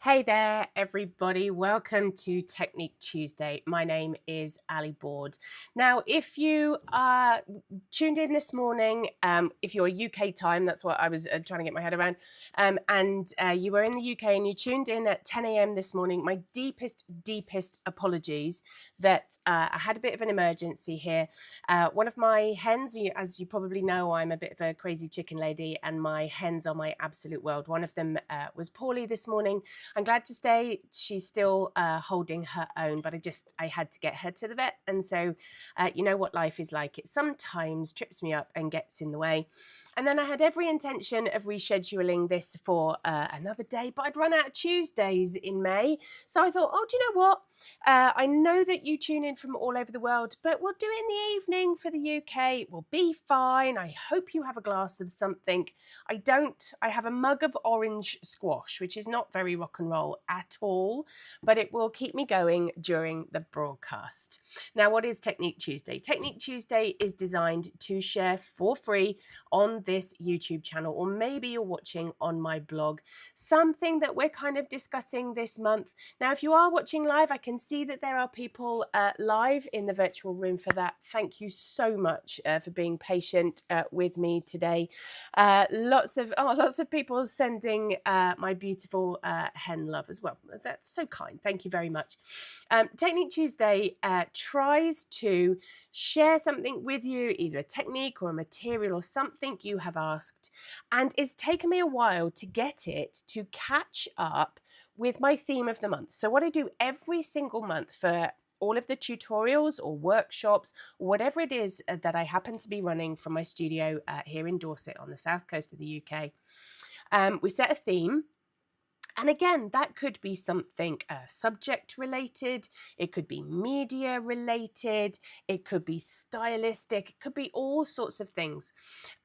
Hey there, everybody. Welcome to Technique Tuesday. My name is Ali Board. Now, if you tuned in this morning, if you're UK time, that's what I was trying to get my head around, and you were in the UK and you tuned in at 10 a.m. this morning, my deepest apologies that I had a bit of an emergency here. One of my hens, as you probably know, I'm a bit of a crazy chicken lady, and my hens are my absolute world. One of them was poorly this morning. I'm glad to say she's still holding her own, but I had to get her to the vet. And so, you know what life is like. It sometimes trips me up and gets in the way. And then I had every intention of rescheduling this for another day, but I'd run out of Tuesdays in May. So I thought, oh, do you know what? I know that you tune in from all over the world, but we'll do it in the evening for the UK. It will be fine. I hope you have a glass of something. I don't. I have a mug of orange squash, which is not very rock and roll at all, but it will keep me going during the broadcast. Now, what is Technique Tuesday? Technique Tuesday is designed to share for free on this YouTube channel, or maybe you're watching on my blog, something that we're kind of discussing this month. Now, if you are watching live, I can see that there are people live in the virtual room for that. Thank you so much for being patient with me today. Lots of people sending my beautiful hen love as well. That's so kind. Thank you very much. Technique Tuesday tries to share something with you, either a technique or a material or something you have asked, and it's taken me a while to get it to catch up with my theme of the month. So what I do every single month for all of the tutorials or workshops, whatever it is that I happen to be running from my studio here in Dorset on the south coast of the UK, we set a theme. And again, that could be something subject related, it could be media related, it could be stylistic, it could be all sorts of things.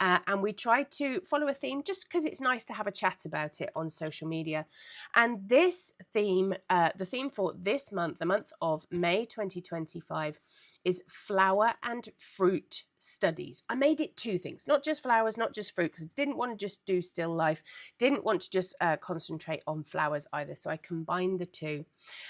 And we try to follow a theme just because it's nice to have a chat about it on social media. And this theme, the theme for this month, the month of May 2025, is flower and fruit studies. I made it two things, not just flowers, not just fruit, because I didn't want to just do still life, didn't want to just concentrate on flowers either. So I combined the two.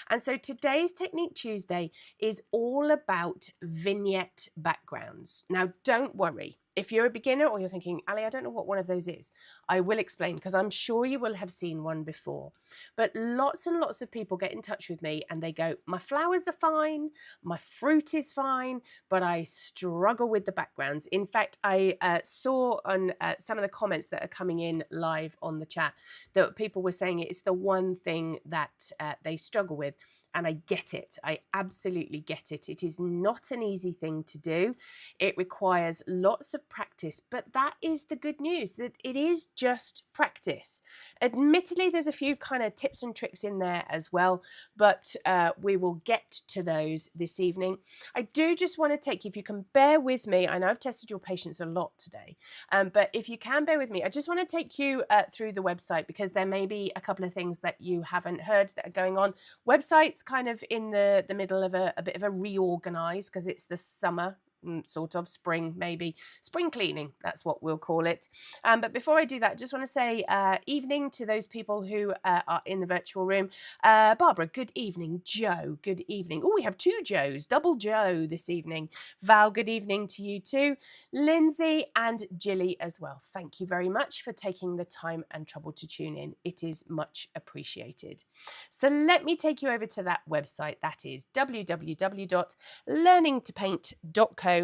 And so today's Technique Tuesday is all about vignette backgrounds. Now, don't worry. If you're a beginner or you're thinking, Ali, I don't know what one of those is, I will explain, because I'm sure you will have seen one before. But lots and lots of people get in touch with me and they go, my flowers are fine, my fruit is fine, but I struggle with the backgrounds. In fact, I saw on some of the comments that are coming in live on the chat that people were saying it's the one thing that they struggle with. And I get it. I absolutely get it. It is not an easy thing to do. It requires lots of practice, but that is the good news, that it is just practice. Admittedly, there's a few kind of tips and tricks in there as well, but we will get to those this evening. I do just want to take you, if you can bear with me, I know I've tested your patience a lot today, but if you can bear with me, I just want to take you through the website, because there may be a couple of things that you haven't heard that are going on. Website's kind of in the middle of a bit of a reorganize, because it's the summer, sort of spring, maybe spring cleaning, that's what we'll call it. But before I do that, I just want to say evening to those people who are in the virtual room. Barbara, good evening. Joe, good evening. Oh, we have two Joes, double Joe this evening. Val, good evening to you too. Lindsay and Jilly as well. Thank you very much for taking the time and trouble to tune in. It is much appreciated. So let me take you over to that website. That is www.learningtopaint.co.uk. Oh,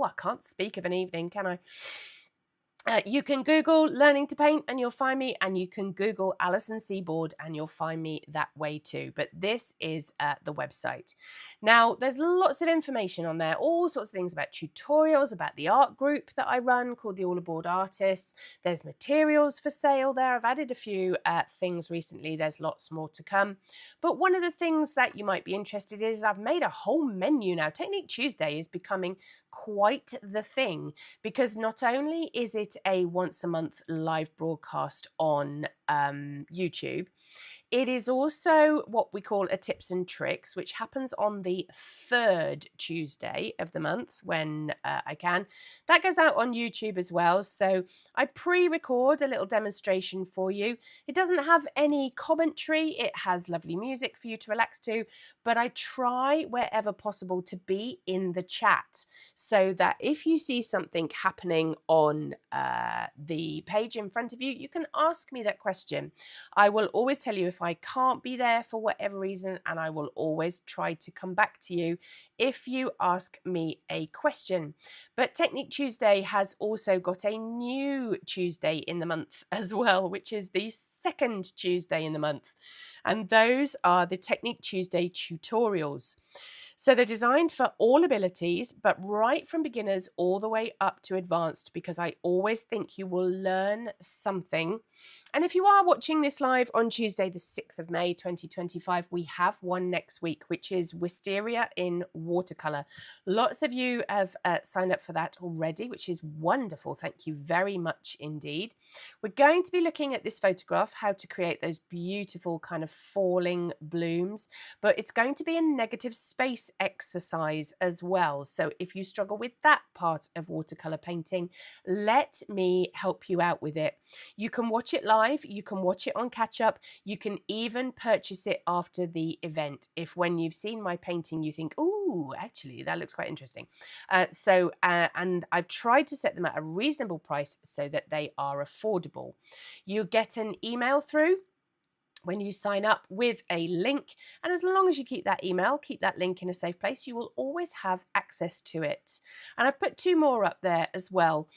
I can't speak of an evening, can I? You can Google Learning to Paint and you'll find me, and you can Google Alison Seaboard and you'll find me that way too. But this is the website. Now, there's lots of information on there, all sorts of things about tutorials, about the art group that I run called the All Aboard Artists. There's materials for sale there. I've added a few things recently. There's lots more to come. But one of the things that you might be interested in is I've made a whole menu now. Technique Tuesday is becoming quite the thing, because not only is it a once a month live broadcast on YouTube, It is also what we call a tips and tricks, which happens on the third Tuesday of the month when I can. That goes out on YouTube as well. So I pre-record a little demonstration for you. It doesn't have any commentary. It has lovely music for you to relax to, but I try wherever possible to be in the chat so that if you see something happening on the page in front of you, you can ask me that question. I will always tell you if I can't be there for whatever reason, and I will always try to come back to you if you ask me a question. But Technique Tuesday has also got a new Tuesday in the month as well, which is the second Tuesday in the month. And those are the Technique Tuesday tutorials. So they're designed for all abilities, but right from beginners all the way up to advanced, because I always think you will learn something. And if you are watching this live on Tuesday, the 6th of May, 2025, we have one next week, which is Wisteria in watercolor. Lots of you have signed up for that already, which is wonderful. Thank you very much indeed. We're going to be looking at this photograph, how to create those beautiful kind of falling blooms, but it's going to be a negative space exercise as well. So if you struggle with that part of watercolor painting, let me help you out with it. You can watch it live, you can watch it on catch up, you can even purchase it after the event if when you've seen my painting you think, oh, actually that looks quite interesting. And I've tried to set them at a reasonable price so that they are affordable. You get an email through when you sign up with a link, and as long as you keep that email, keep that link in a safe place, you will always have access to it. And I've put two more up there as well.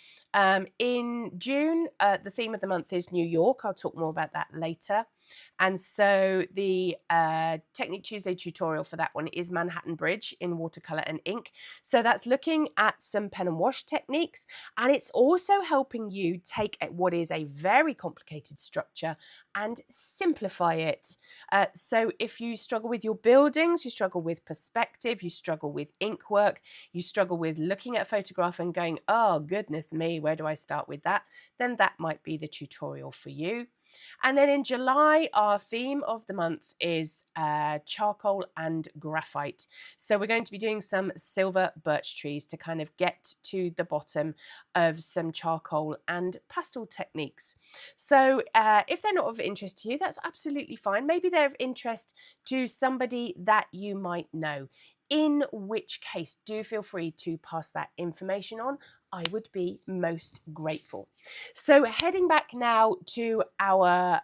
In June, the theme of the month is New York. I'll talk more about that later. And so the Technique Tuesday tutorial for that one is Manhattan Bridge in watercolor and ink. So that's looking at some pen and wash techniques, and it's also helping you take what is a very complicated structure and simplify it. So if you struggle with your buildings, you struggle with perspective, you struggle with ink work, you struggle with looking at a photograph and going, oh goodness me, where do I start with that? Then that might be the tutorial for you. And then in July, our theme of the month is charcoal and graphite. So we're going to be doing some silver birch trees to kind of get to the bottom of some charcoal and pastel techniques. So if they're not of interest to you, that's absolutely fine. Maybe they're of interest to somebody that you might know. In which case, do feel free to pass that information on. I would be most grateful. So heading back now to our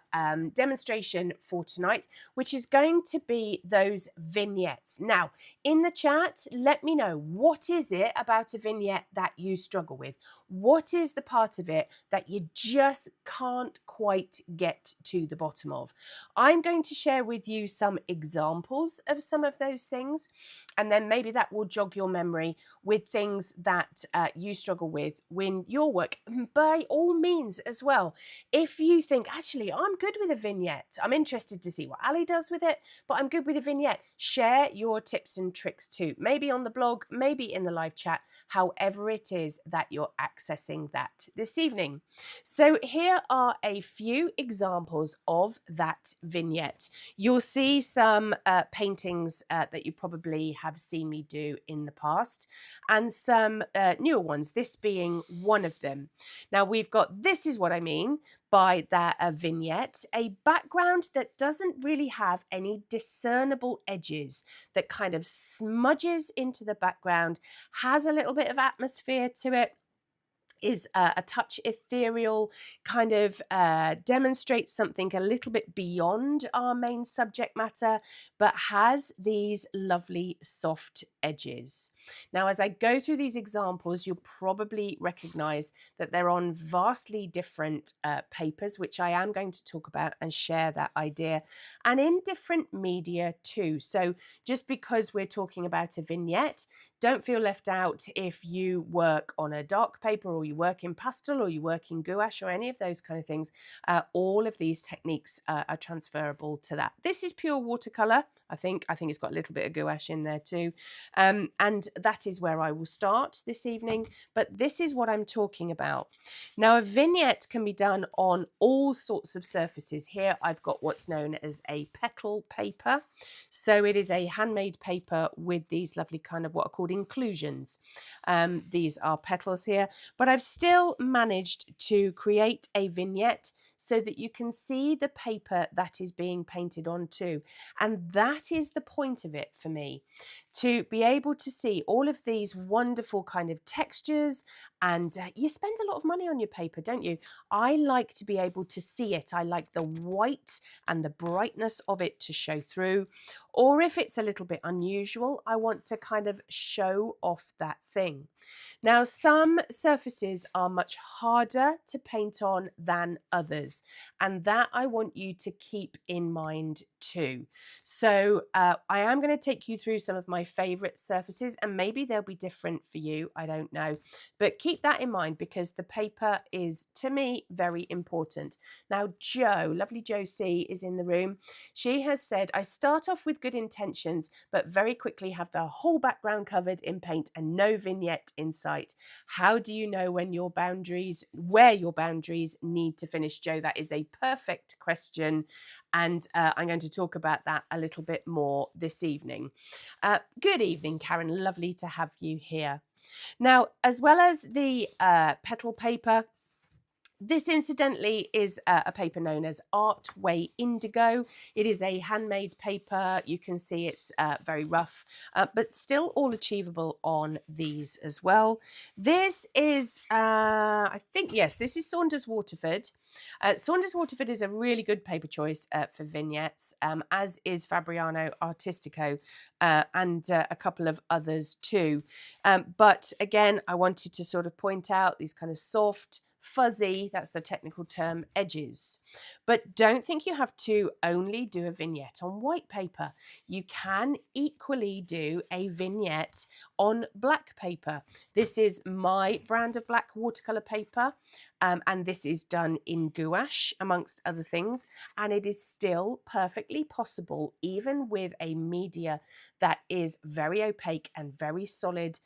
demonstration for tonight, which is going to be those vignettes. Now, in the chat, let me know, what is it about a vignette that you struggle with? What is the part of it that you just can't quite get to the bottom of? I'm going to share with you some examples of some of those things, and then maybe that will jog your memory with things that you struggle with when your work. By all means as well, if you think, actually, I'm good with a vignette, I'm interested to see what Ali does with it, but I'm good with a vignette, share your tips and tricks too. Maybe on the blog, maybe in the live chat, however it is that you're accessing that this evening. So here are a few examples of that vignette. You'll see some paintings that you probably have seen me do in the past, and some newer ones, this being one of them. Now we've got, this is what I mean by that vignette, a background that doesn't really have any discernible edges, that kind of smudges into the background, has a little bit of atmosphere to it, is a touch ethereal, kind of demonstrates something a little bit beyond our main subject matter, but has these lovely soft edges. Now, as I go through these examples, you'll probably recognize that they're on vastly different papers, which I am going to talk about and share that idea, and in different media too. So just because we're talking about a vignette, don't feel left out if you work on a dark paper, or you work in pastel, or you work in gouache, or any of those kind of things. All of these techniques are transferable to that. This is pure watercolor. I think it's got a little bit of gouache in there too. And that is where I will start this evening. But this is what I'm talking about. Now, a vignette can be done on all sorts of surfaces. Here I've got what's known as a petal paper. So it is a handmade paper with these lovely kind of what are called inclusions. These are petals here, but I've still managed to create a vignette so that you can see the paper that is being painted onto. And that is the point of it for me, to be able to see all of these wonderful kind of textures. And you spend a lot of money on your paper, don't you? I like to be able to see it. I like the white and the brightness of it to show through. Or if it's a little bit unusual, I want to kind of show off that thing. Now, some surfaces are much harder to paint on than others, and that I want you to keep in mind too. So I am going to take you through some of my favorite surfaces, and maybe they'll be different for you, I don't know, but keep that in mind because the paper is, to me, very important. Now, Jo, lovely Josie, is in the room. She has said, I start off with good intentions, but very quickly have the whole background covered in paint and no vignette in sight. How do you know where your boundaries need to finish, Jo? That is a perfect question. And I'm going to talk about that a little bit more this evening. Good evening, Karen. Lovely to have you here. Now, as well as the petal paper, this incidentally is a paper known as Artway Indigo. It is a handmade paper. You can see it's very rough, but still all achievable on these as well. This is, I think, yes, this is Saunders Waterford. Saunders Waterford is a really good paper choice for vignettes, as is Fabriano Artistico and a couple of others too. But again, I wanted to sort of point out these kind of soft, fuzzy, that's the technical term, edges. But don't think you have to only do a vignette on white paper. You can equally do a vignette on black paper. This is my brand of black watercolor paper, and this is done in gouache amongst other things, and it is still perfectly possible, even with a media that is very opaque and very solid,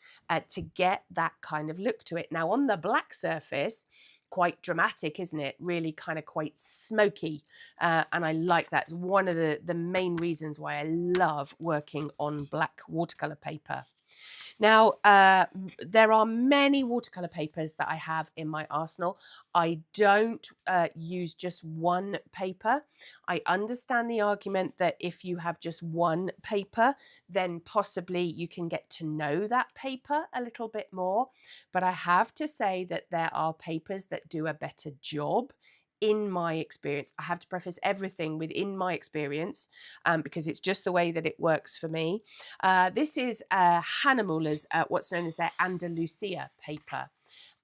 to get that kind of look to it. Now, on the black surface, quite dramatic, isn't it? Really kind of quite smoky. And I like that. It's one of the main reasons why I love working on black watercolor paper. Now, there are many watercolor papers that I have in my arsenal. I don't use just one paper. I understand the argument that if you have just one paper, then possibly you can get to know that paper a little bit more. But I have to say that there are papers that do a better job in my experience. I have to preface everything with in my experience because it's just the way that it works for me. This is Hahnemüller's, what's known as their Andalusia paper.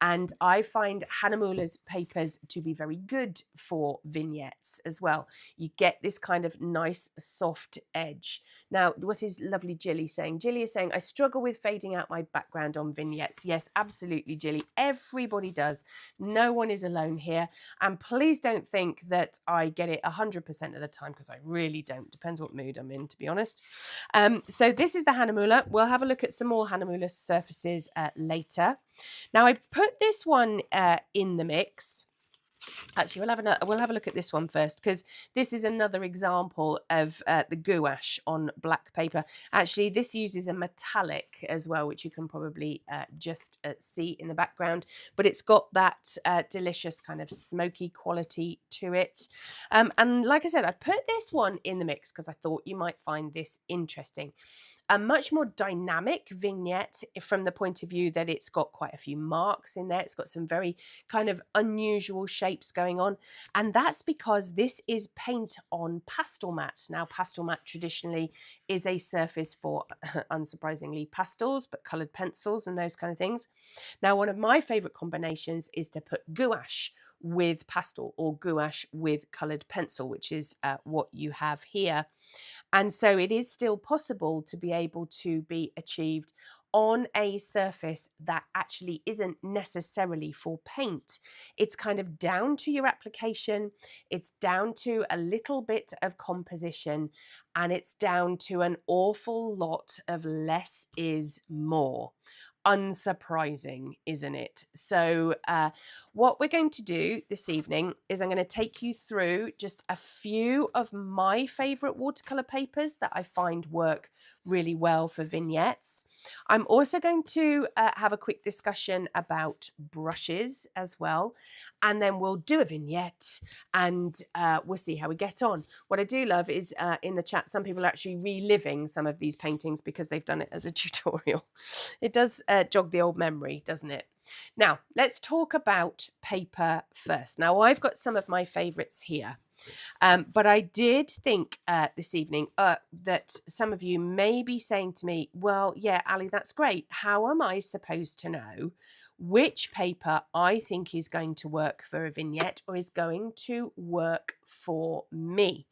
And I find Hahnemüller's papers to be very good for vignettes as well. You get this kind of nice soft edge. Now, what is lovely Jilly saying? Jilly is saying, I struggle with fading out my background on vignettes. Yes, absolutely, Jilly. Everybody does. No one is alone here. And please don't think that I get it 100% of the time, because I really don't. Depends what mood I'm in, to be honest. So this is the Hahnemüller. We'll have a look at some more Hahnemüller surfaces later. Now, I put this one in the mix. Actually, we'll have a look at this one first, because this is another example of the gouache on black paper. Actually, this uses a metallic as well, which you can probably just see in the background. But it's got that delicious kind of smoky quality to it. And like I said, I put this one in the mix because I thought you might find this interesting. A much more dynamic vignette from the point of view that it's got quite a few marks in there. It's got some very kind of unusual shapes going on. And that's because this is paint on pastel mat. Now, pastel mat traditionally is a surface for, unsurprisingly, pastels, but coloured pencils and those kind of things. Now, one of my favourite combinations is to put gouache with pastel or gouache with coloured pencil, which is what you have here. And so it is still possible to be able to be achieved on a surface that actually isn't necessarily for paint. It's kind of down to your application, it's down to a little bit of composition, and it's down to an awful lot of less is more. Unsurprising, isn't it? So what we're going to do this evening is I'm going to take you through just a few of my favorite watercolor papers that I find work really well for vignettes. I'm also going to have a quick discussion about brushes as well, and then we'll do a vignette and we'll see how we get on. What I do love is in the chat, some people are actually reliving some of these paintings because they've done it as a tutorial. It does jog the old memory, doesn't it? Now, let's talk about paper first. Now, I've got some of my favorites here. But I did think this evening that some of you may be saying to me, well, yeah, Ali, that's great. How am I supposed to know which paper I think is going to work for a vignette or is going to work for me?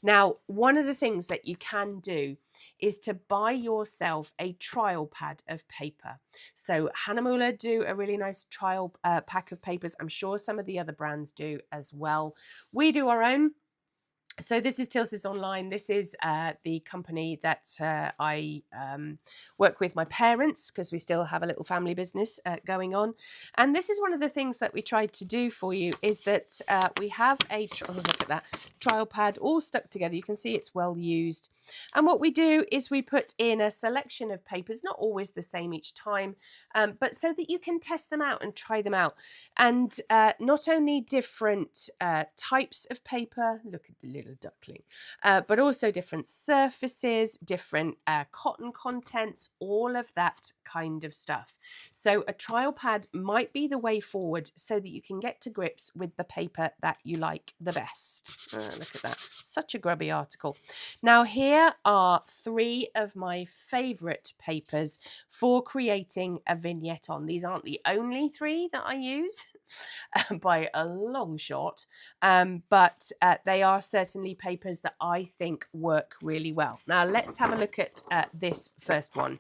Now, one of the things that you can do is to buy yourself a trial pad of paper. So Hahnemuhle do a really nice trial pack of papers. I'm sure some of the other brands do as well. We do our own. So this is Tilsys Online. This is the company that I work with my parents, because we still have a little family business going on. And this is one of the things that we tried to do for you, is that we have a, look at that, trial pad all stuck together. You can see it's well used. And what we do is we put in a selection of papers, not always the same each time, but so that you can test them out and try them out. And not only different types of paper, look at the little duckling, but also different surfaces, different cotton contents, all of that kind of stuff. So a trial pad might be the way forward so that you can get to grips with the paper that you like the best. Look at that, such a grubby article. Now here are 3 of my favourite papers for creating a vignette on. These aren't the only 3 that I use by a long shot, but they are certainly papers that I think work really well. Now let's have a look at this first one.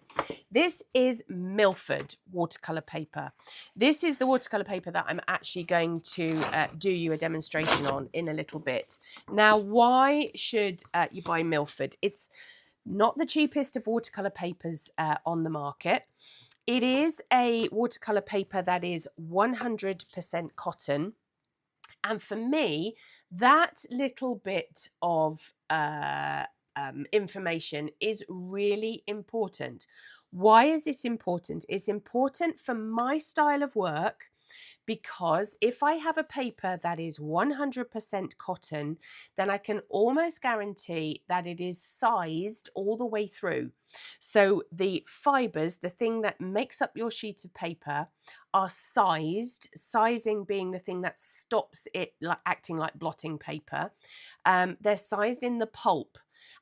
This is Milford watercolour paper. This is the watercolour paper that I'm actually going to do you a demonstration on in a little bit. Now, why should you buy Milford? It's not the cheapest of watercolour papers on the market. It is a watercolour paper that is 100% cotton. And for me, that little bit of information is really important. Why is it important? It's important for my style of work, because if I have a paper that is 100% cotton, then I can almost guarantee that it is sized all the way through. So the fibers, the thing that makes up your sheet of paper, are sized, sizing being the thing that stops it acting like blotting paper. They're sized in the pulp.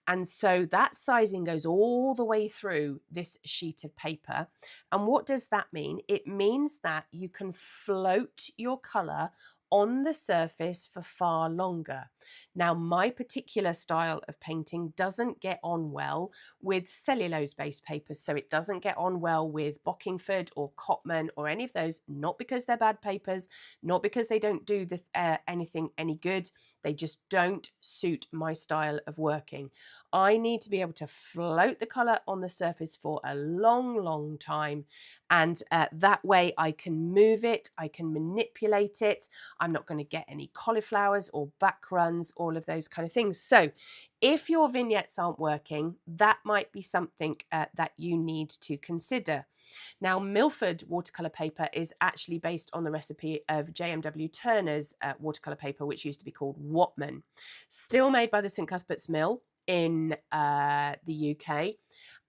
And so that sizing goes all the way through this sheet of paper. And what does that mean? It means that you can float your colour on the surface for far longer. Now, my particular style of painting doesn't get on well with cellulose-based papers, so it doesn't get on well with Bockingford or Cotman or any of those, not because they're bad papers, not because they don't do anything any good, they just don't suit my style of working. I need to be able to float the colour on the surface for a long, long time, and that way I can move it, I can manipulate it, I'm not going to get any cauliflowers or back runs, all of those kind of things. So if your vignettes aren't working, that might be something that you need to consider. Now, Milford watercolour paper is actually based on the recipe of JMW Turner's watercolour paper, which used to be called Whatman. Still made by the St Cuthbert's Mill in the UK,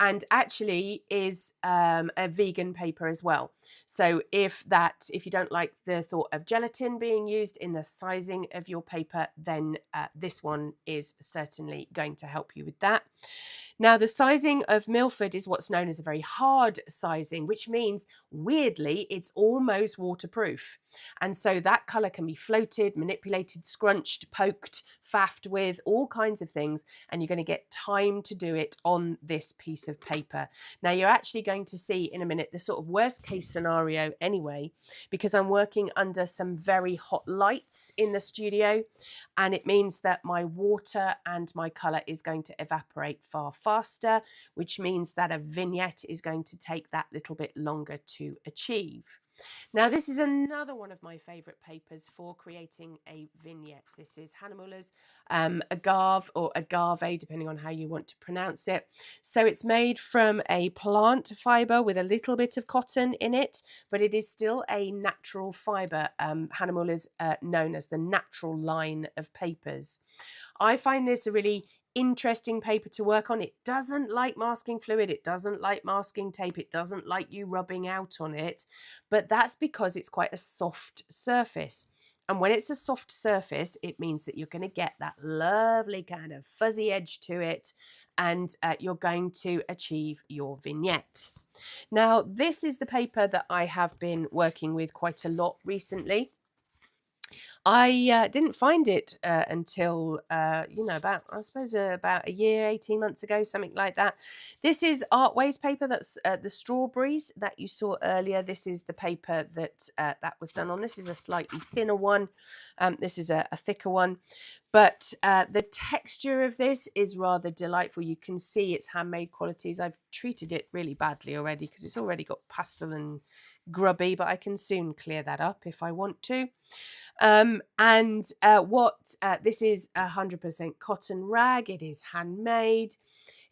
and actually is a vegan paper as well. So if you don't like the thought of gelatin being used in the sizing of your paper, then this one is certainly going to help you with that. Now, the sizing of Milford is what's known as a very hard sizing, which means, weirdly, it's almost waterproof. And so that colour can be floated, manipulated, scrunched, poked, faffed with, all kinds of things, and you're going to get time to do it on this piece of paper. Now you're actually going to see in a minute the sort of worst case scenario anyway, because I'm working under some very hot lights in the studio, and it means that my water and my colour is going to evaporate far faster, which means that a vignette is going to take that little bit longer to achieve. Now, this is another one of my favourite papers for creating a vignette. This is Hahnemüller's agave, or agave, depending on how you want to pronounce it. So it's made from a plant fibre with a little bit of cotton in it, but it is still a natural fibre. Hahnemüller's known as the natural line of papers. I find this a really interesting paper to work on. It doesn't like masking fluid, it doesn't like masking tape, it doesn't like you rubbing out on it, but that's because it's quite a soft surface. And when it's a soft surface, it means that you're going to get that lovely kind of fuzzy edge to it, and you're going to achieve your vignette. Now, this is the paper that I have been working with quite a lot recently. I didn't find it until, about, I suppose, about a year, 18 months ago, something like that. This is Artways paper. That's the strawberries that you saw earlier. This is the paper that that was done on. This is a slightly thinner one. This is a thicker one. But the texture of this is rather delightful. You can see its handmade qualities. I've treated it really badly already because it's already got pastel and grubby, but I can soon clear that up if I want to. This is 100% cotton rag. It is handmade.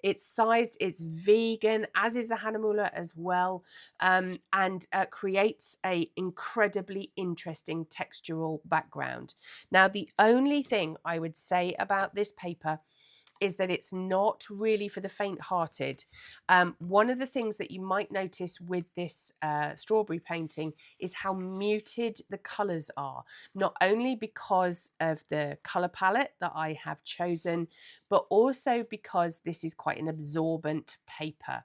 It's sized, it's vegan, as is the Hahnemüller as well, and creates a incredibly interesting textural background. Now, the only thing I would say about this paper is that it's not really for the faint-hearted. One of the things that you might notice with this strawberry painting is how muted the colours are, not only because of the colour palette that I have chosen, but also because this is quite an absorbent paper.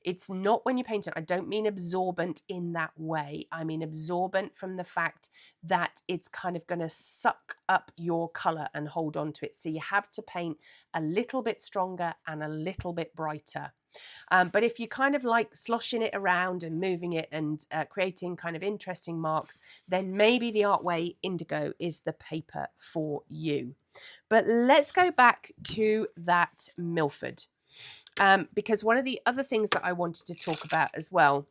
It's not, when you paint it, I don't mean absorbent in that way. I mean absorbent from the fact that it's kind of going to suck up your colour and hold on to it. So you have to paint a little bit stronger and a little bit brighter. But if you kind of like sloshing it around and moving it and creating kind of interesting marks, then maybe the Artway Indigo is the paper for you. But let's go back to that Milford. Because one of the other things that I wanted to talk about as well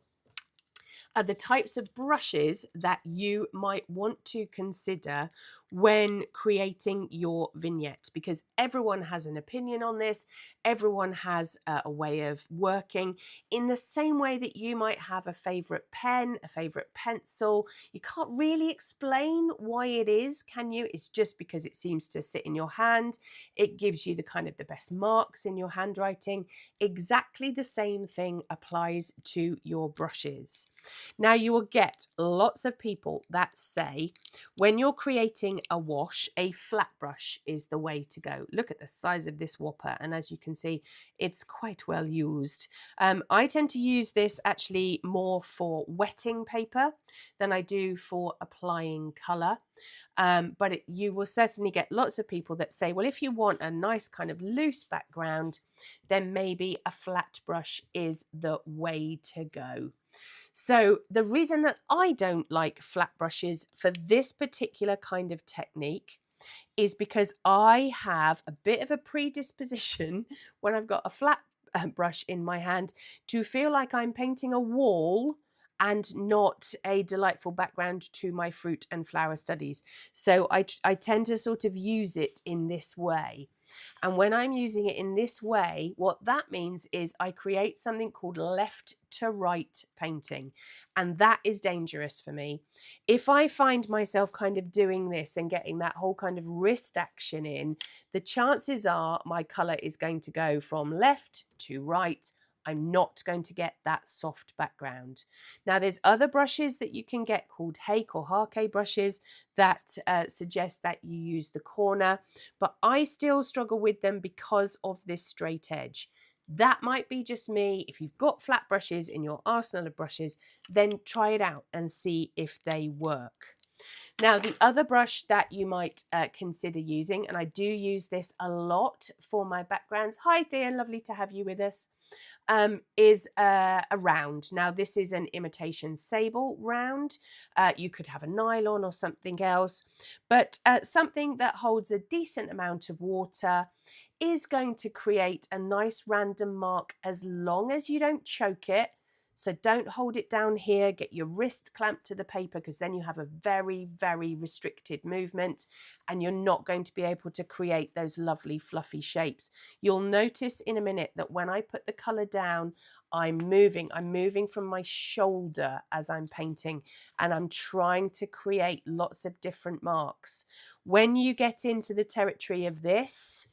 are the types of brushes that you might want to consider when creating your vignette, because everyone has an opinion on this. Everyone has a way of working in the same way that you might have a favorite pen, a favorite pencil. You can't really explain why it is, can you? It's just because it seems to sit in your hand. It gives you the kind of the best marks in your handwriting. Exactly the same thing applies to your brushes. Now, you will get lots of people that say when you're creating a wash, a flat brush is the way to go. Look at the size of this whopper, and as you can see, it's quite well used. I tend to use this actually more for wetting paper than I do for applying colour. But you will certainly get lots of people that say, well, if you want a nice kind of loose background, then maybe a flat brush is the way to go. So the reason that I don't like flat brushes for this particular kind of technique is because I have a bit of a predisposition when I've got a flat brush in my hand to feel like I'm painting a wall and not a delightful background to my fruit and flower studies. So I tend to sort of use it in this way. And when I'm using it in this way, what that means is I create something called left to right painting. And that is dangerous for me. If I find myself kind of doing this and getting that whole kind of wrist action in, the chances are my colour is going to go from left to right. I'm not going to get that soft background. Now, there's other brushes that you can get called Hake or Harke brushes that suggest that you use the corner, but I still struggle with them because of this straight edge. That might be just me. If you've got flat brushes in your arsenal of brushes, then try it out and see if they work. Now, the other brush that you might consider using, and I do use this a lot for my backgrounds. Hi, Thea, lovely to have you with us. is a round. Now, this is an imitation sable round. You could have a nylon or something else, but something that holds a decent amount of water is going to create a nice random mark as long as you don't choke it. So don't hold it down here, get your wrist clamped to the paper, because then you have a very, very restricted movement and you're not going to be able to create those lovely fluffy shapes. You'll notice in a minute that when I put the colour down, I'm moving from my shoulder as I'm painting, and I'm trying to create lots of different marks. When you get into the territory of this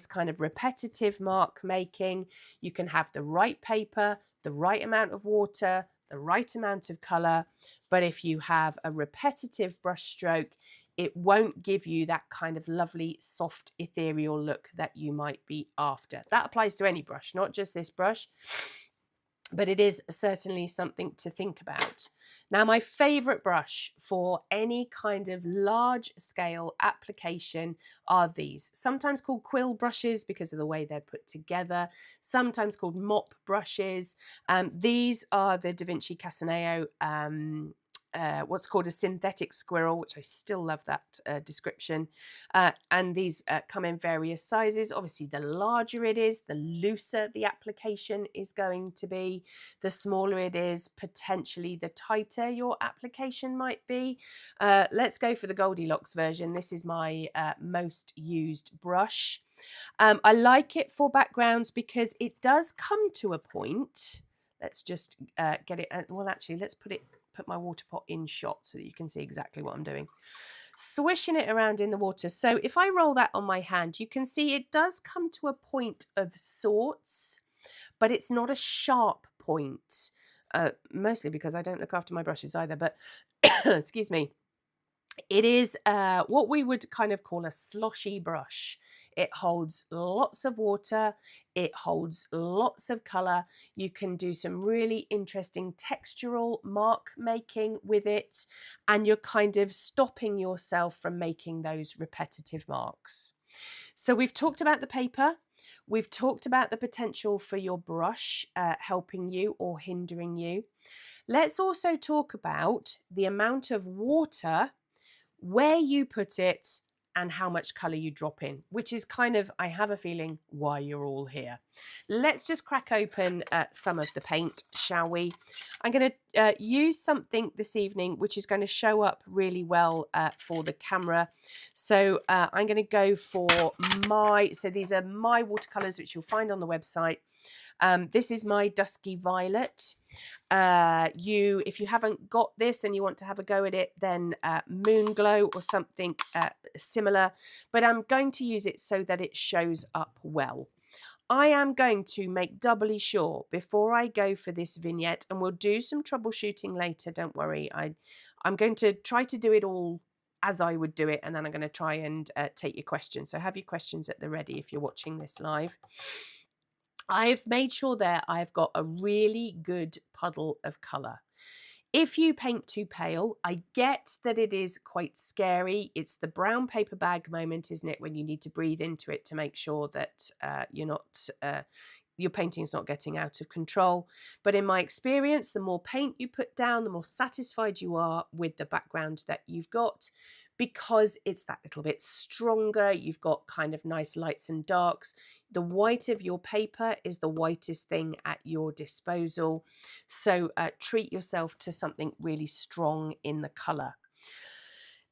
kind of repetitive mark making, you can have the right paper, the right amount of water, the right amount of colour. But if you have a repetitive brush stroke, it won't give you that kind of lovely, soft, ethereal look that you might be after. That applies to any brush, not just this brush, but it is certainly something to think about. Now, my favourite brush for any kind of large scale application are these, sometimes called quill brushes because of the way they're put together, sometimes called mop brushes. These are the Da Vinci Casaneo, what's called a synthetic squirrel, which I still love that description. And these come in various sizes. Obviously, the larger it is, the looser the application is going to be. The smaller it is, potentially the tighter your application might be. Let's go for the Goldilocks version. This is my most used brush. I like it for backgrounds because it does come to a point. Let's just get it. Well, actually, let's put my water pot in shot so that you can see exactly what I'm doing. Swishing it around in the water. So if I roll that on my hand, you can see it does come to a point of sorts, but it's not a sharp point, mostly because I don't look after my brushes either, but excuse me. It is what we would kind of call a sloshy brush. It holds lots of water, it holds lots of colour. You can do some really interesting textural mark making with it, and you're kind of stopping yourself from making those repetitive marks. So we've talked about the paper, we've talked about the potential for your brush helping you or hindering you. Let's also talk about the amount of water, where you put it, and how much colour you drop in, which is kind of, I have a feeling, why you're all here. Let's just crack open some of the paint, shall we? I'm going to use something this evening which is going to show up really well for the camera. So I'm going to go for so these are my watercolours, which you'll find on the website. This is my Dusky Violet. If you haven't got this and you want to have a go at it, then Moon Glow or something similar, but I'm going to use it so that it shows up well. I am going to make doubly sure before I go for this vignette, and we'll do some troubleshooting later, don't worry. I'm going to try to do it all as I would do it, and then I'm going to try and take your questions. So have your questions at the ready if you're watching this live. I've made sure there I've got a really good puddle of colour. If you paint too pale, I get that it is quite scary. It's the brown paper bag moment, isn't it, when you need to breathe into it to make sure that your painting's not getting out of control. But in my experience, the more paint you put down, the more satisfied you are with the background that you've got, because it's that little bit stronger. You've got kind of nice lights and darks. The white of your paper is the whitest thing at your disposal. So treat yourself to something really strong in the colour.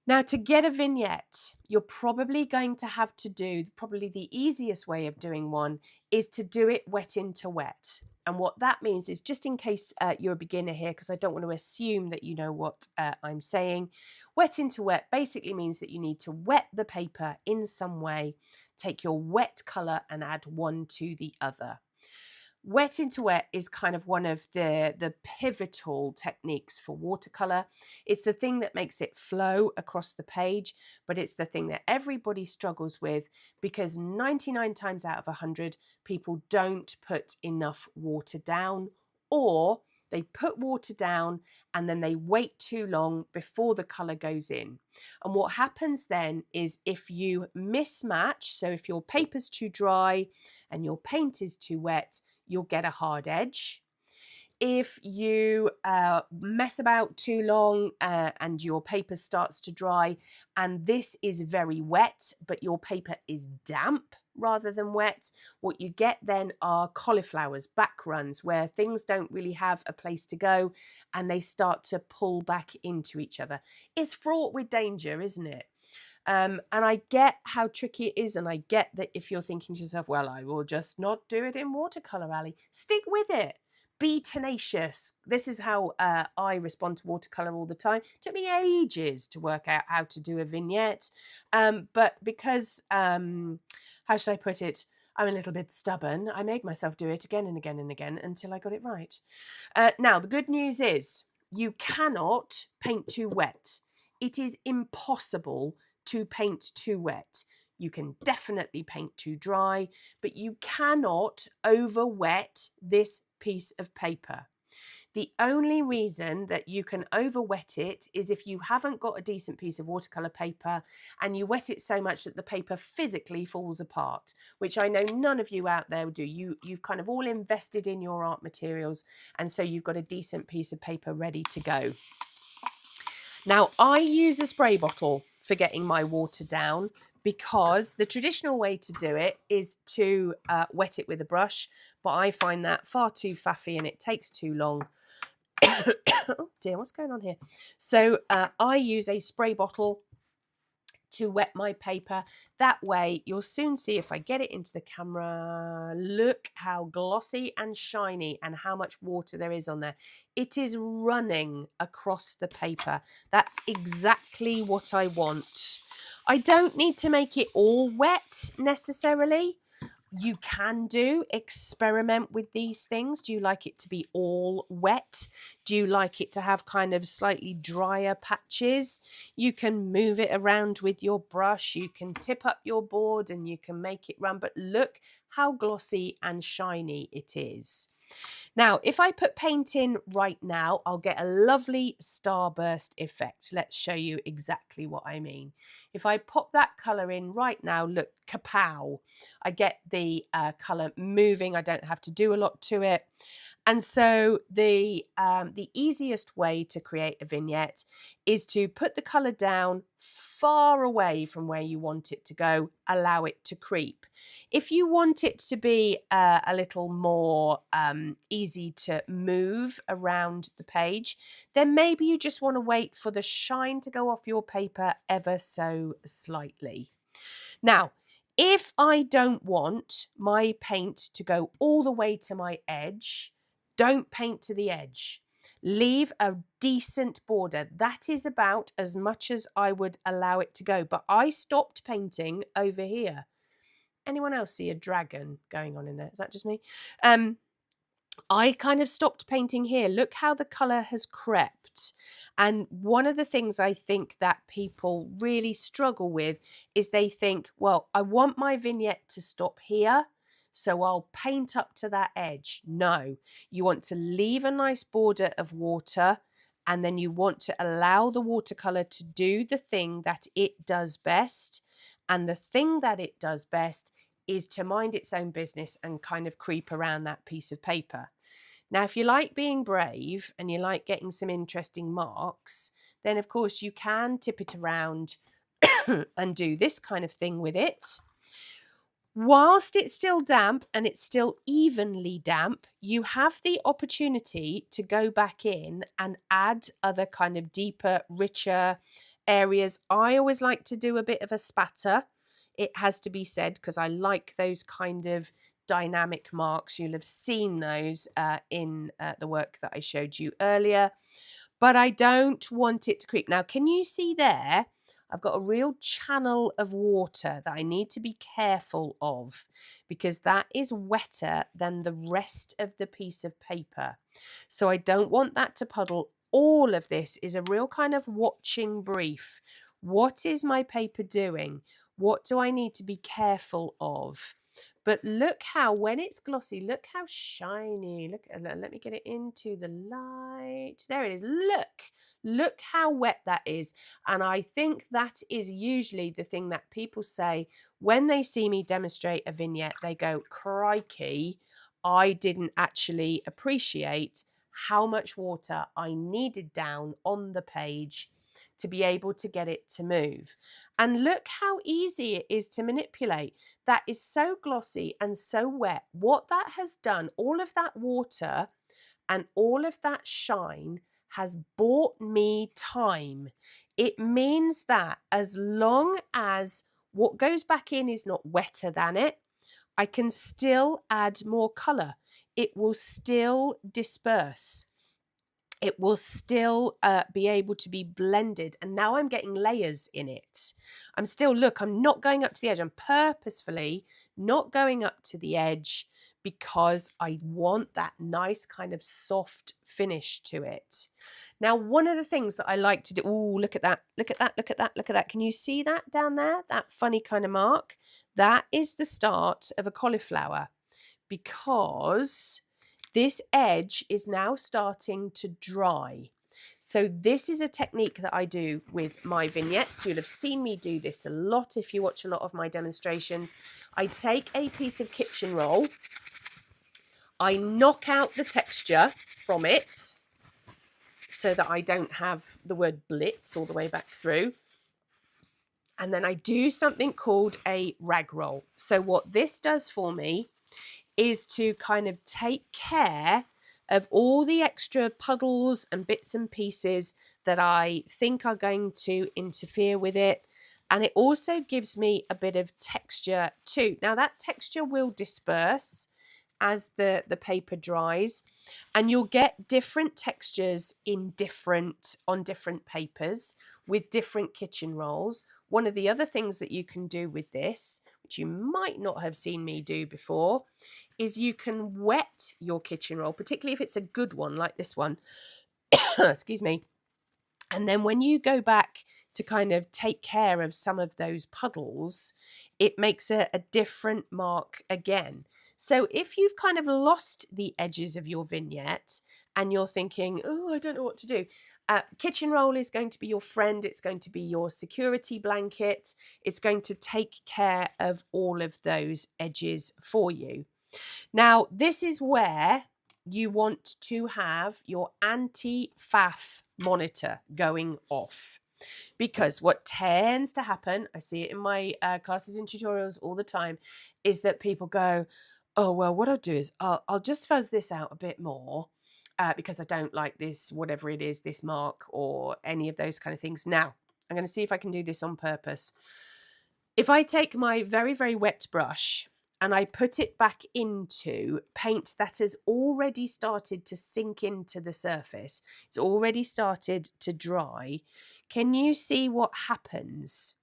Now, to get a vignette, you're probably going to have to do, probably the easiest way of doing one is to do it wet into wet. And what that means is, just in case you're a beginner here, because I don't want to assume that you know what I'm saying, wet into wet basically means that you need to wet the paper in some way, take your wet colour and add one to the other. Wet into wet is kind of one of the pivotal techniques for watercolour. It's the thing that makes it flow across the page, but it's the thing that everybody struggles with, because 99 times out of 100, people don't put enough water down, or they put water down and then they wait too long before the colour goes in. And what happens then is, if you mismatch, so if your paper's too dry and your paint is too wet, you'll get a hard edge. If you mess about too long and your paper starts to dry, and this is very wet, but your paper is damp rather than wet, what you get then are cauliflowers, back runs, where things don't really have a place to go and they start to pull back into each other. It's fraught with danger, isn't it? And I get how tricky it is, and I get that if you're thinking to yourself, well, I will just not do it in watercolour, Ali. Stick with it. Be tenacious. This is how I respond to watercolour all the time. It took me ages to work out how to do a vignette. But because, how should I put it? I'm a little bit stubborn. I made myself do it again and again and again until I got it right. Now, the good news is you cannot paint too wet. It is impossible to paint too wet. You can definitely paint too dry, but you cannot over wet this piece of paper. The only reason that you can over wet it is if you haven't got a decent piece of watercolour paper and you wet it so much that the paper physically falls apart, which I know none of you out there do. You've kind of all invested in your art materials, and so you've got a decent piece of paper ready to go. Now, I use a spray bottle for getting my water down because the traditional way to do it is to wet it with a brush, but I find that far too faffy and it takes too long. Oh dear, what's going on here? So I use a spray bottle to wet my paper. That way you'll soon see, if I get it into the camera, look how glossy and shiny and how much water there is on there. It is running across the paper. That's exactly what I want. I don't need to make it all wet necessarily. You can experiment with these things. Do you like it to be all wet? Do you like it to have kind of slightly drier patches? You can move it around with your brush. You can tip up your board and you can make it run. But look how glossy and shiny it is. Now, if I put paint in right now, I'll get a lovely starburst effect. Let's show you exactly what I mean. If I pop that colour in right now, look, kapow. I get the colour moving. I don't have to do a lot to it. And so the easiest way to create a vignette is to put the colour down far away from where you want it to go, allow it to creep. If you want it to be a little more easy to move around the page, then maybe you just want to wait for the shine to go off your paper ever so slightly. Now, if I don't want my paint to go all the way to my edge, don't paint to the edge. Leave a decent border. That is about as much as I would allow it to go. But I stopped painting over here. Anyone else see a dragon going on in there? Is that just me? I kind of stopped painting here. Look how the colour has crept. And one of the things I think that people really struggle with is they think, well, I want my vignette to stop here, so I'll paint up to that edge. No, you want to leave a nice border of water, and then you want to allow the watercolour to do the thing that it does best. And the thing that it does best is to mind its own business and kind of creep around that piece of paper. Now, if you like being brave and you like getting some interesting marks, then of course you can tip it around and do this kind of thing with it. Whilst it's still damp and it's still evenly damp, you have the opportunity to go back in and add other kind of deeper, richer areas. I always like to do a bit of a spatter. It has to be said, because I like those kind of dynamic marks. You'll have seen those in the work that I showed you earlier. But I don't want it to creep. Now, can you see there? I've got a real channel of water that I need to be careful of, because that is wetter than the rest of the piece of paper. So I don't want that to puddle. All of this is a real kind of watching brief. What is my paper doing? What do I need to be careful of? But look how, when it's glossy, look how shiny. Look, let me get it into the light. There it is. Look how wet that is. And I think that is usually the thing that people say when they see me demonstrate a vignette. They go, crikey, I didn't actually appreciate how much water I needed down on the page to be able to get it to move. And look how easy it is to manipulate. That is so glossy and so wet. What that has done, all of that water and all of that shine has bought me time. It means that as long as what goes back in is not wetter than it, I can still add more colour. It will still disperse. It will still be able to be blended. And now I'm getting layers in it. I'm still, look, I'm not going up to the edge. I'm purposefully not going up to the edge because I want that nice kind of soft finish to it. Now, one of the things that I like to do, oh, look at that, look at that, look at that, look at that. Can you see that down there? That funny kind of mark? That is the start of a cauliflower, because this edge is now starting to dry. So this is a technique that I do with my vignettes. You'll have seen me do this a lot if you watch a lot of my demonstrations. I take a piece of kitchen roll, I knock out the texture from it so that I don't have the word blitz all the way back through. And then I do something called a rag roll. So what this does for me is to kind of take care of all the extra puddles and bits and pieces that I think are going to interfere with it. And it also gives me a bit of texture too. Now that texture will disperse as the paper dries, and you'll get different textures on different papers with different kitchen rolls. One of the other things that you can do with this, which you might not have seen me do before, is you can wet your kitchen roll, particularly if it's a good one like this one. Excuse me. And then when you go back to kind of take care of some of those puddles, it makes a different mark again. So if you've kind of lost the edges of your vignette and you're thinking, oh, I don't know what to do, kitchen roll is going to be your friend. It's going to be your security blanket. It's going to take care of all of those edges for you. Now, this is where you want to have your anti-faff monitor going off. Because what tends to happen, I see it in my classes and tutorials all the time, is that people go, oh, well, what I'll do is I'll just fuzz this out a bit more because I don't like this, whatever it is, this mark or any of those kind of things. Now, I'm going to see if I can do this on purpose. If I take my very, very wet brush and I put it back into paint that has already started to sink into the surface, it's already started to dry, can you see what happens?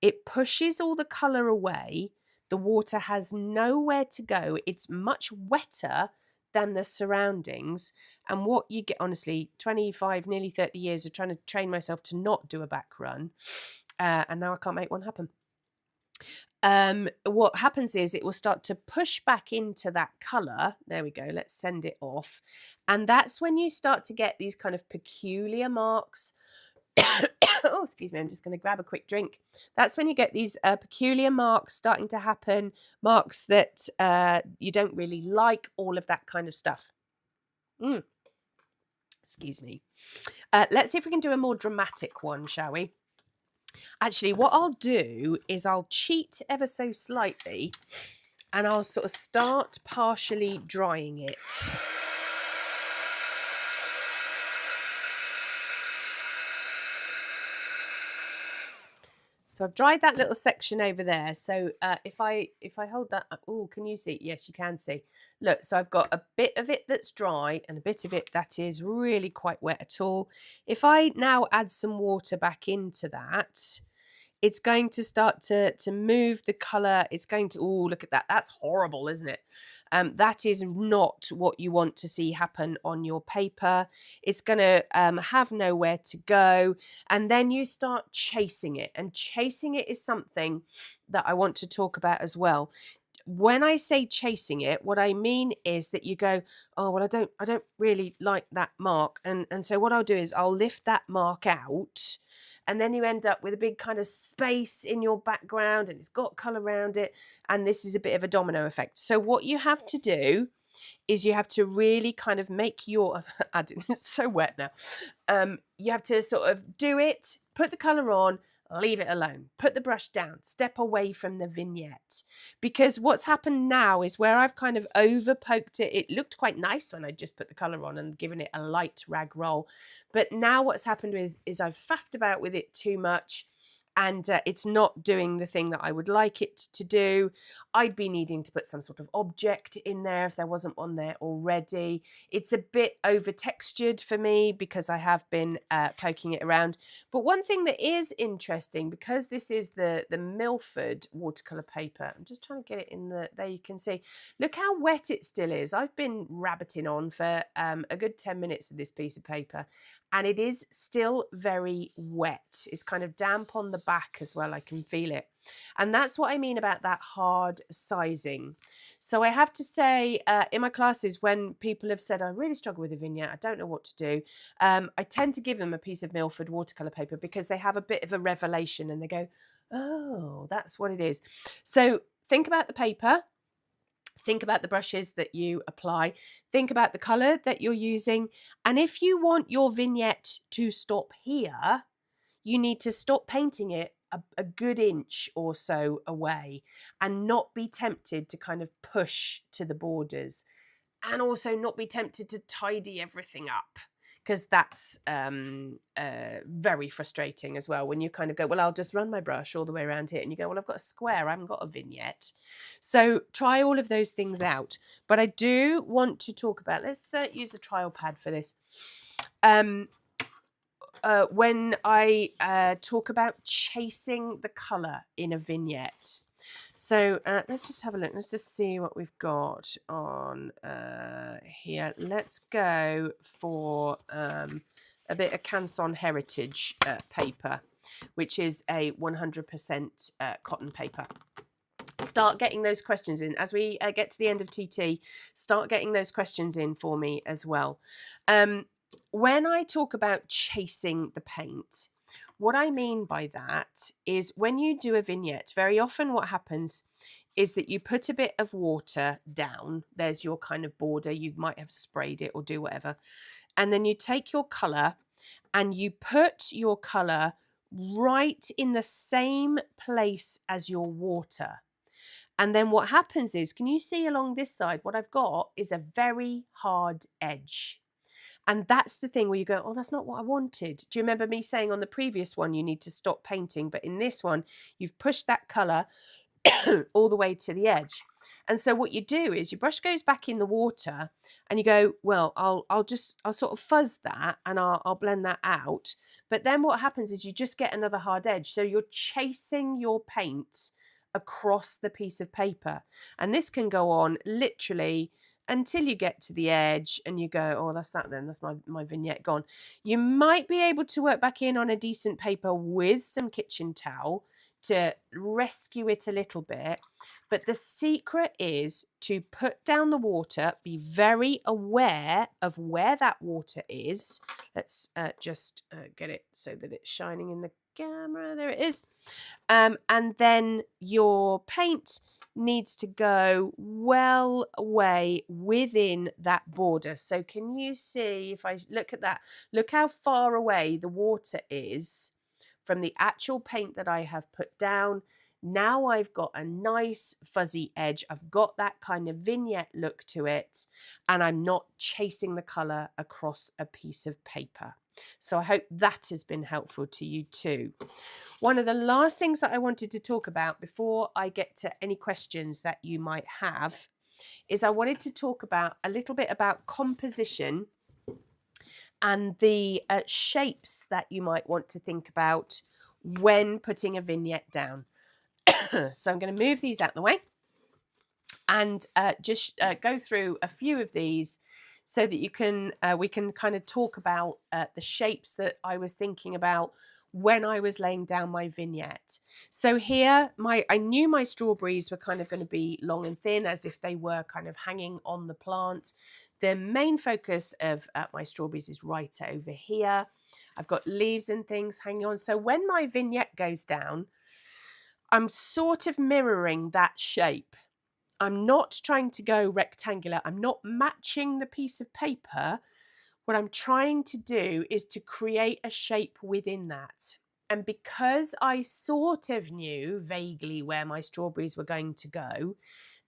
It pushes all the colour away. The water has nowhere to go. It's much wetter than the surroundings. And what you get, honestly, 25, nearly 30 years of trying to train myself to not do a back run, and now I can't make one happen. What happens is it will start to push back into that colour. There we go. Let's send it off. And that's when you start to get these kind of peculiar marks. Oh, excuse me. I'm just going to grab a quick drink. That's when you get these peculiar marks starting to happen, marks that you don't really like, all of that kind of stuff. Excuse me. Let's see if we can do a more dramatic one, shall we? Actually, what I'll do is I'll cheat ever so slightly and I'll sort of start partially drying it. So I've dried that little section over there. So if I hold that, oh, can you see? Yes, you can see. Look, so I've got a bit of it that's dry and a bit of it that is really quite wet at all. If I now add some water back into that, it's going to start to move the colour. It's going to, oh, look at that. That's horrible, isn't it? That is not what you want to see happen on your paper. It's going to have nowhere to go. And then you start chasing it. And chasing it is something that I want to talk about as well. When I say chasing it, what I mean is that you go, oh, well, I don't really like that mark. And so what I'll do is I'll lift that mark out. And then you end up with a big kind of space in your background and it's got colour around it. And this is a bit of a domino effect. So what you have to do is you have to really kind of make your, it's so wet now. You have to sort of do it, put the colour on, leave it alone, put the brush down, step away from the vignette. Because what's happened now is where I've kind of over poked it, it looked quite nice when I just put the colour on and given it a light rag roll. But now what's happened is I've faffed about with it too much, and it's not doing the thing that I would like it to do. I'd be needing to put some sort of object in there if there wasn't one there already. It's a bit over textured for me because I have been poking it around. But one thing that is interesting, because this is the Milford watercolour paper, I'm just trying to get it in there you can see. Look how wet it still is. I've been rabbiting on for a good 10 minutes of this piece of paper, and it is still very wet. It's kind of damp on the back as well. I can feel it. And that's what I mean about that hard sizing. So I have to say, in my classes, when people have said, I really struggle with a vignette, I don't know what to do, I tend to give them a piece of Milford watercolour paper because they have a bit of a revelation and they go, oh, that's what it is. So think about the paper. Think about the brushes that you apply. Think about the colour that you're using. And if you want your vignette to stop here, you need to stop painting it a good inch or so away and not be tempted to kind of push to the borders, and also not be tempted to tidy everything up, because that's very frustrating as well when you kind of go, well, I'll just run my brush all the way around here, and you go, well, I've got a square, I haven't got a vignette. So try all of those things out. But I do want to talk about, let's use the trial pad for this. When I talk about chasing the colour in a vignette. So let's just have a look. Let's just see what we've got on here. Let's go for a bit of Canson Heritage paper, which is a 100% cotton paper. Start getting those questions in. As we get to the end of TT, start getting those questions in for me as well. When I talk about chasing the paint, what I mean by that is when you do a vignette, very often what happens is that you put a bit of water down. There's your kind of border. You might have sprayed it or do whatever. And then you take your colour and you put your colour right in the same place as your water. And then what happens is, can you see along this side, what I've got is a very hard edge. And that's the thing where you go, oh, that's not what I wanted. Do you remember me saying on the previous one, you need to stop painting? But in this one, you've pushed that colour all the way to the edge. And so what you do is your brush goes back in the water and you go, well, I'll sort of fuzz that and I'll blend that out. But then what happens is you just get another hard edge. So you're chasing your paint across the piece of paper. And this can go on literally until you get to the edge and you go, oh, that's that then, that's my vignette gone. You might be able to work back in on a decent paper with some kitchen towel to rescue it a little bit. But the secret is to put down the water, be very aware of where that water is. Let's just get it so that it's shining in the camera. There it is. And then your paint needs to go well away within that border. So can you see, if I look at that, look how far away the water is from the actual paint that I have put down. Now I've got a nice fuzzy edge. I've got that kind of vignette look to it, and I'm not chasing the colour across a piece of paper. So I hope that has been helpful to you too. One of the last things that I wanted to talk about before I get to any questions that you might have is I wanted to talk about a little bit about composition and the shapes that you might want to think about when putting a vignette down. So I'm going to move these out of the way and just go through a few of these so that you can we can kind of talk about the shapes that I was thinking about when I was laying down my vignette. So here, I knew my strawberries were kind of going to be long and thin, as if they were kind of hanging on the plant. The main focus of my strawberries is right over here. I've got leaves and things hanging on. So when my vignette goes down, I'm sort of mirroring that shape. I'm not trying to go rectangular. I'm not matching the piece of paper. What I'm trying to do is to create a shape within that. And because I sort of knew vaguely where my strawberries were going to go,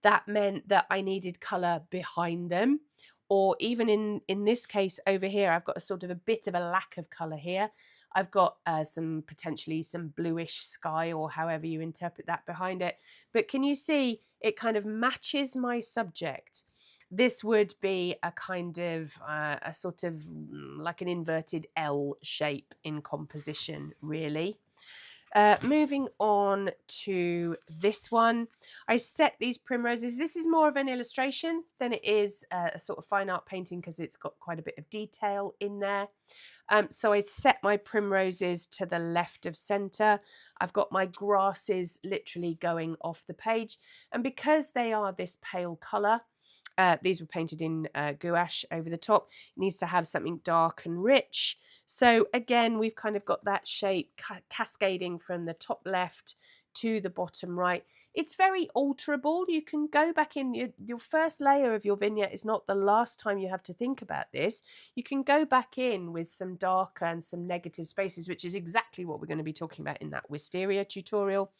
that meant that I needed colour behind them. Or even in this case over here, I've got a sort of a bit of a lack of colour here. I've got potentially some bluish sky, or however you interpret that, behind it. But can you see it kind of matches my subject? This would be a kind of a sort of like an inverted L shape in composition, really. Moving on to this one, I set these primroses. This is more of an illustration than it is a sort of fine art painting, because it's got quite a bit of detail in there. So I set my primroses to the left of centre. I've got my grasses literally going off the page. And because they are this pale colour, these were painted in gouache over the top. It needs to have something dark and rich. So again, we've kind of got that shape cascading from the top left to the bottom right. It's very alterable. You can go back in. Your first layer of your vignette is not the last time you have to think about this. You can go back in with some darker and some negative spaces, which is exactly what we're going to be talking about in that wisteria tutorial.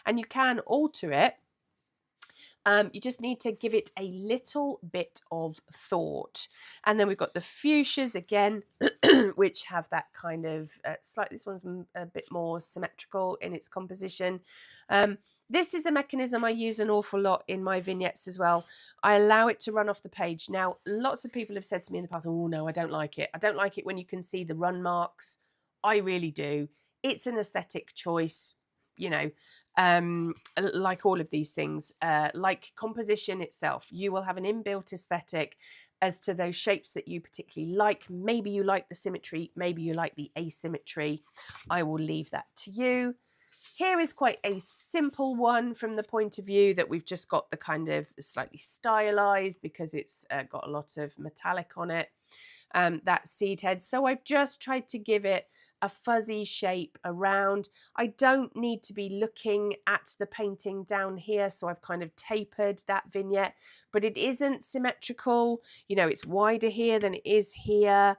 And you can alter it. You just need to give it a little bit of thought. And then we've got the fuchsias again, which have that kind of slightly, this one's a bit more symmetrical in its composition. This is a mechanism I use an awful lot in my vignettes as well. I allow it to run off the page. Now, lots of people have said to me in the past, oh no, I don't like it. I don't like it when you can see the run marks. I really do. It's an aesthetic choice, you know. Like all of these things, like composition itself, you will have an inbuilt aesthetic as to those shapes that you particularly like. Maybe you like the symmetry, maybe you like the asymmetry. I will leave that to you. Here is quite a simple one from the point of view that we've just got the kind of slightly stylized, because it's got a lot of metallic on it, that seed head. So I've just tried to give it a fuzzy shape around. I don't need to be looking at the painting down here, so I've kind of tapered that vignette, but it isn't symmetrical. You know, it's wider here than it is here.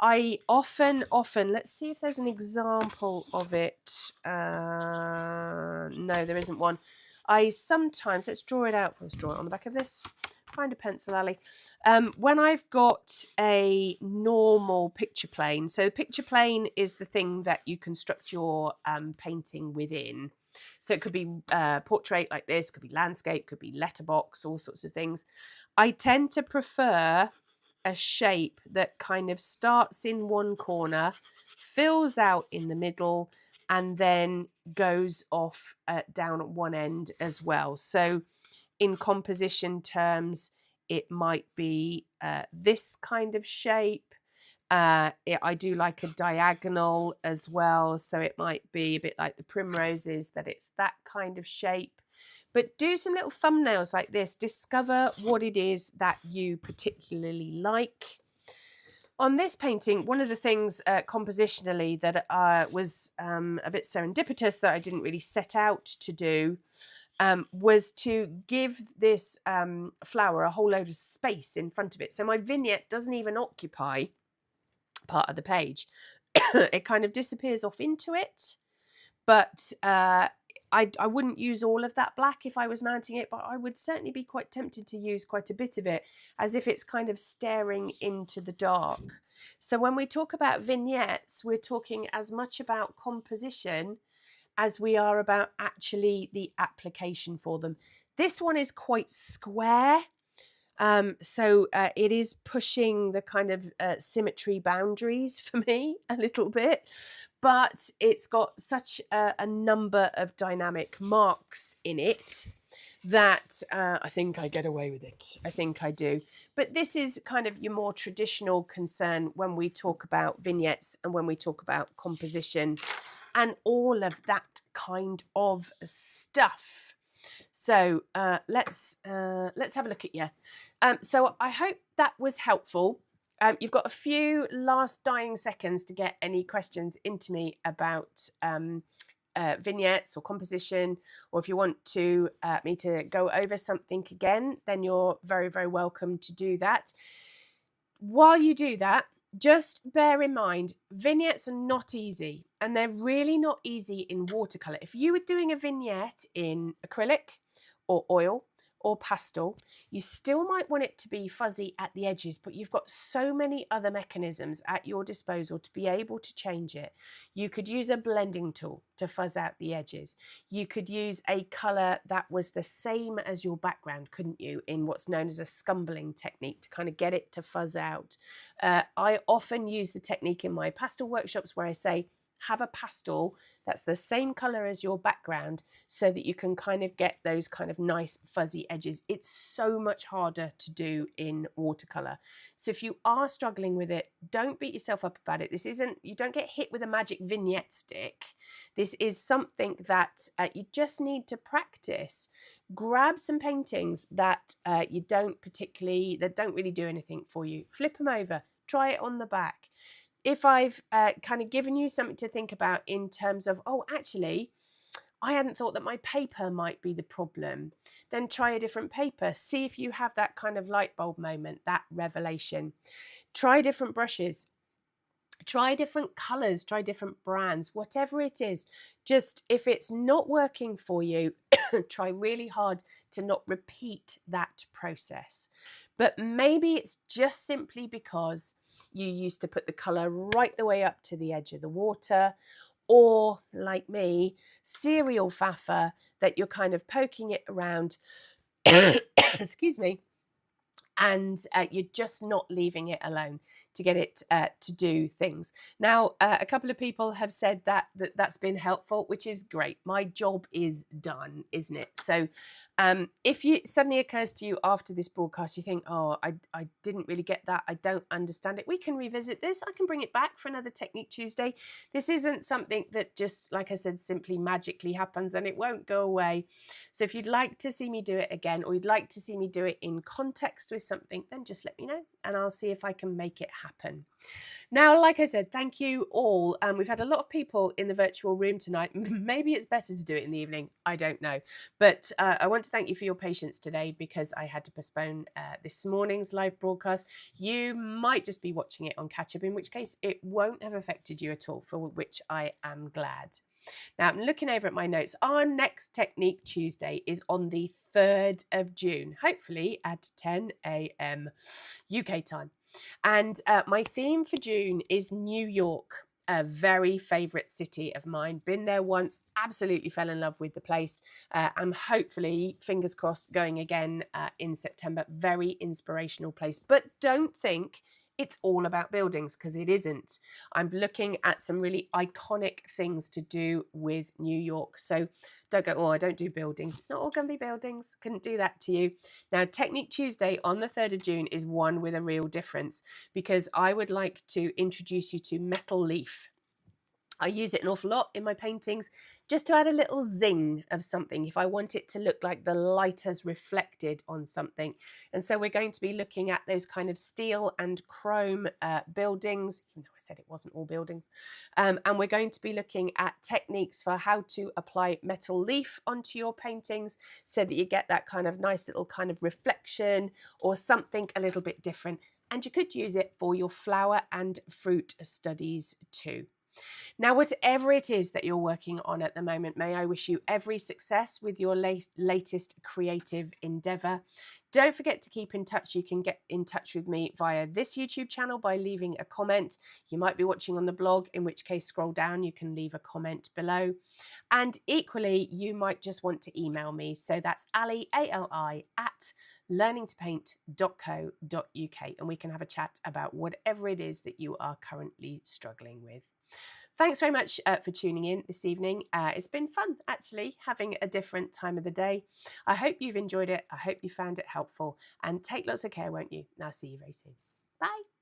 I often, let's see if there's an example of it. No, there isn't one. I sometimes, let's draw it out. Let's draw it on the back of this. Find a pencil, Ali. When I've got a normal picture plane, so the picture plane is the thing that you construct your painting within. So it could be portrait like this, could be landscape, could be letterbox, all sorts of things. I tend to prefer a shape that kind of starts in one corner, fills out in the middle, and then goes off down at one end as well. So in composition terms, it might be this kind of shape. I do like a diagonal as well, so it might be a bit like the primroses, that it's that kind of shape. But do some little thumbnails like this. Discover what it is that you particularly like. On this painting, one of the things compositionally that was a bit serendipitous, that I didn't really set out to do, was to give this flower a whole load of space in front of it. So my vignette doesn't even occupy part of the page. It kind of disappears off into it, but I wouldn't use all of that black if I was mounting it, but I would certainly be quite tempted to use quite a bit of it, as if it's kind of staring into the dark. So when we talk about vignettes, we're talking as much about composition as we are about actually the application for them. This one is quite square, so it is pushing the kind of symmetry boundaries for me a little bit, but it's got such a number of dynamic marks in it that I think I get away with it. I think I do. But this is kind of your more traditional concern when we talk about vignettes and when we talk about composition and all of that kind of stuff. So let's have a look at you. So I hope that was helpful. You've got a few last dying seconds to get any questions into me about vignettes or composition, or if you want to me to go over something again, then you're very, very welcome to do that. While you do that, just bear in mind, vignettes are not easy, and they're really not easy in watercolor. If you were doing a vignette in acrylic or oil or pastel, you still might want it to be fuzzy at the edges, but you've got so many other mechanisms at your disposal to be able to change it. You could use a blending tool to fuzz out the edges. You could use a color that was the same as your background, couldn't you, in what's known as a scumbling technique to kind of get it to fuzz out. I often use the technique in my pastel workshops where I say, have a pastel that's the same color as your background so that you can kind of get those kind of nice fuzzy edges. It's so much harder to do in watercolor. So if you are struggling with it, don't beat yourself up about it. This isn't, you don't get hit with a magic vignette stick. This is something that you just need to practice. Grab some paintings that you don't that don't really do anything for you. Flip them over, try it on the back. If I've kind of given you something to think about in terms of, oh, actually, I hadn't thought that my paper might be the problem, then try a different paper. See if you have that kind of light bulb moment, that revelation. Try different brushes. Try different colors, try different brands, whatever it is. Just if it's not working for you, try really hard to not repeat that process. But maybe it's just simply because you used to put the color right the way up to the edge of the water, or like me, serial faffer, that you're kind of poking it around, excuse me, and you're just not leaving it alone to get it to do things. Now, a couple of people have said that's been helpful, which is great. My job is done, isn't it? So if it suddenly occurs to you after this broadcast, you think, oh, I didn't really get that, I don't understand it, we can revisit this. I can bring it back for another Technique Tuesday. This isn't something that just, like I said, simply magically happens and it won't go away. So if you'd like to see me do it again, or you'd like to see me do it in context with something, then just let me know and I'll see if I can make it happen. Now, like I said, thank you all. We've had a lot of people in the virtual room tonight. Maybe it's better to do it in the evening. I don't know. But I want to thank you for your patience today because I had to postpone this morning's live broadcast. You might just be watching it on catch up, in which case it won't have affected you at all, for which I am glad. Now, I'm looking over at my notes. Our next Technique Tuesday is on the 3rd of June, hopefully at 10 a.m. UK time. And my theme for June is New York, a very favourite city of mine. Been there once, absolutely fell in love with the place. I'm hopefully, fingers crossed, going again in September. Very inspirational place. But don't think it's all about buildings, because it isn't. I'm looking at some really iconic things to do with New York. So don't go, oh, I don't do buildings. It's not all going to be buildings. Couldn't do that to you. Now, Technique Tuesday on the 3rd of June is one with a real difference, because I would like to introduce you to metal leaf. I use it an awful lot in my paintings just to add a little zing of something if I want it to look like the light has reflected on something. And so we're going to be looking at those kind of steel and chrome buildings, even though I said it wasn't all buildings. And we're going to be looking at techniques for how to apply metal leaf onto your paintings so that you get that kind of nice little kind of reflection or something a little bit different. And you could use it for your flower and fruit studies too. Now, whatever it is that you're working on at the moment, may I wish you every success with your latest creative endeavour. Don't forget to keep in touch. You can get in touch with me via this YouTube channel by leaving a comment. You might be watching on the blog, in which case scroll down, you can leave a comment below. And equally, you might just want to email me. So that's Ali, A-L-I, at learningtopaint.co.uk, and we can have a chat about whatever it is that you are currently struggling with. Thanks very much for tuning in this evening. It's been fun, actually, having a different time of the day. I hope you've enjoyed it. I hope you found it helpful. And take lots of care, won't you? And I'll see you very soon. Bye.